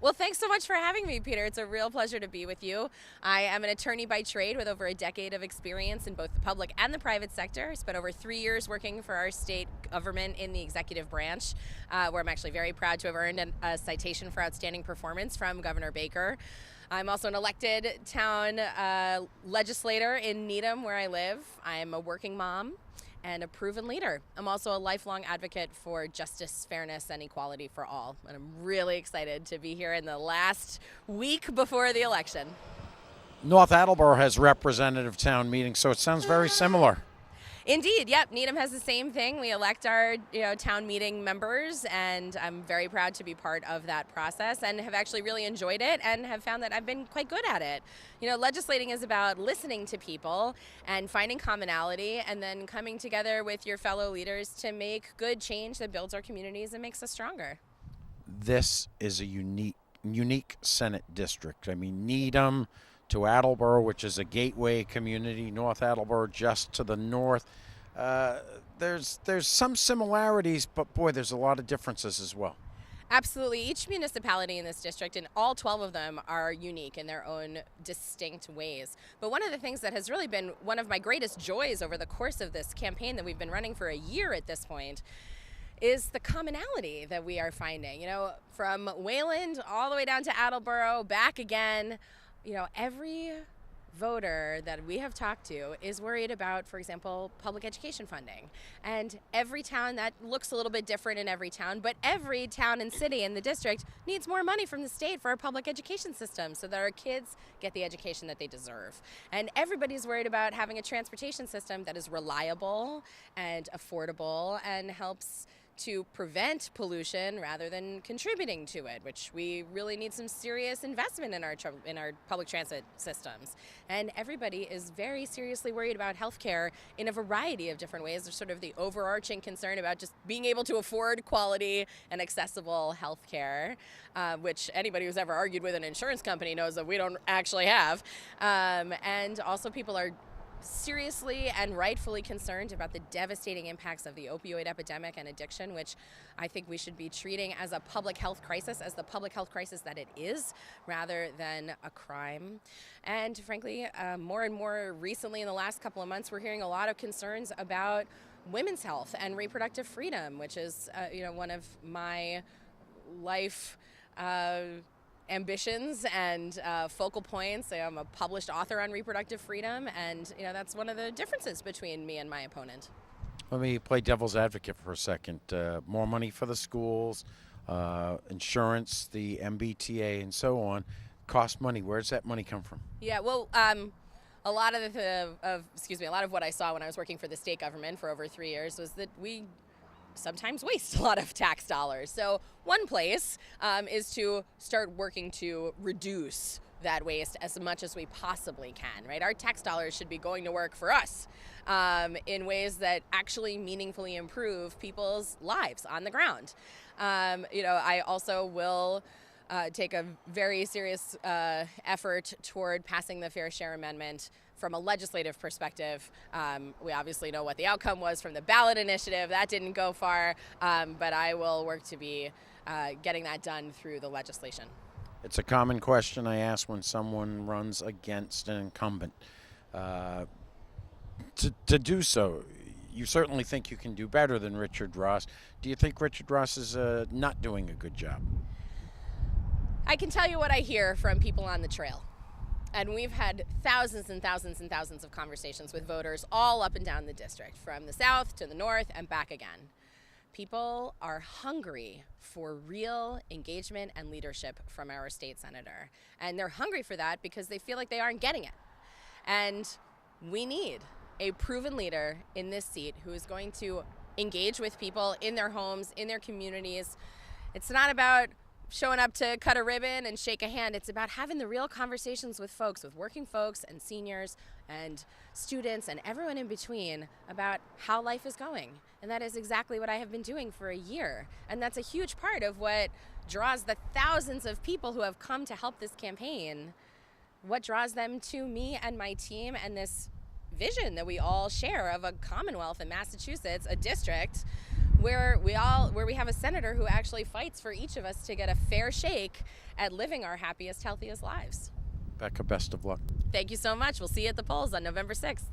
Well, thanks so much for having me, Peter. It's a real pleasure to be with you. I am an attorney by trade with over a decade of experience in both the public and the private sector. I spent over 3 years working for our state government in the executive branch, where I'm actually very proud to have earned a citation for outstanding performance from Governor Baker. I'm also an elected town legislator in Needham, where I live. I'm a working mom and a proven leader. I'm also a lifelong advocate for justice, fairness, and equality for all. And I'm really excited to be here in the last week before the election. North Attleboro has representative town meetings, so it sounds very similar. Indeed, yep. Needham has the same thing. We elect our town meeting members, and I'm very proud to be part of that process and have actually really enjoyed it and have found that I've been quite good at it. Legislating is about listening to people and finding commonality and then coming together with your fellow leaders to make good change that builds our communities and makes us stronger. This is a unique Senate district. I mean, Needham to Attleboro, which is a gateway community, North Attleboro just to the north. There's some similarities, but boy, there's a lot of differences as well. Absolutely. Each municipality in this district, and all 12 of them, are unique in their own distinct ways. But one of the things that has really been one of my greatest joys over the course of this campaign that we've been running for a year at this point is the commonality that we are finding. From Wayland all the way down to Attleboro, back again. Every voter that we have talked to is worried about, for example, public education funding. And every town, that looks a little bit different in every town, but every town and city in the district needs more money from the state for our public education system so that our kids get the education that they deserve. And everybody's worried about having a transportation system that is reliable and affordable and helps to prevent pollution rather than contributing to it, which we really need some serious investment in our public transit systems. And everybody is very seriously worried about healthcare in a variety of different ways. There's sort of the overarching concern about just being able to afford quality and accessible healthcare, which anybody who's ever argued with an insurance company knows that we don't actually have. And also people are seriously and rightfully concerned about the devastating impacts of the opioid epidemic and addiction, which I think we should be treating as a public health crisis, as the public health crisis that it is, rather than a crime. And frankly, more and more recently in the last couple of months, we're hearing a lot of concerns about women's health and reproductive freedom, which is one of my life ambitions and focal points. I'm a published author on reproductive freedom, and that's one of the differences between me and my opponent. Let me play devil's advocate for a second. More money for the schools, insurance, the MBTA, and so on. Cost money. Where does that money come from? Yeah, well, a lot of what I saw when I was working for the state government for over 3 years was that we sometimes waste a lot of tax dollars. So one place is to start working to reduce that waste as much as we possibly can, right? Our tax dollars should be going to work for us in ways that actually meaningfully improve people's lives on the ground. I also will take a very serious effort toward passing the Fair Share Amendment. From a legislative perspective, we obviously know what the outcome was from the ballot initiative. That didn't go far, but I will work to be getting that done through the legislation. It's a common question I ask when someone runs against an incumbent. To do so, you certainly think you can do better than Richard Ross. Do you think Richard Ross is not doing a good job? I can tell you what I hear from people on the trail. And we've had thousands and thousands and thousands of conversations with voters all up and down the district, from the south to the north and back again. People are hungry for real engagement and leadership from our state senator. And they're hungry for that because they feel like they aren't getting it. And we need a proven leader in this seat who is going to engage with people in their homes, in their communities. It's not about showing up to cut a ribbon and shake a hand. It's about having the real conversations with folks, with working folks and seniors and students and everyone in between about how life is going. And that is exactly what I have been doing for a year. And that's a huge part of what draws the thousands of people who have come to help this campaign, what draws them to me and my team and this vision that we all share of a Commonwealth in Massachusetts, a district where we have a senator who actually fights for each of us to get a fair shake at living our happiest, healthiest lives. Becca, best of luck. Thank you so much. We'll see you at the polls on November 6th.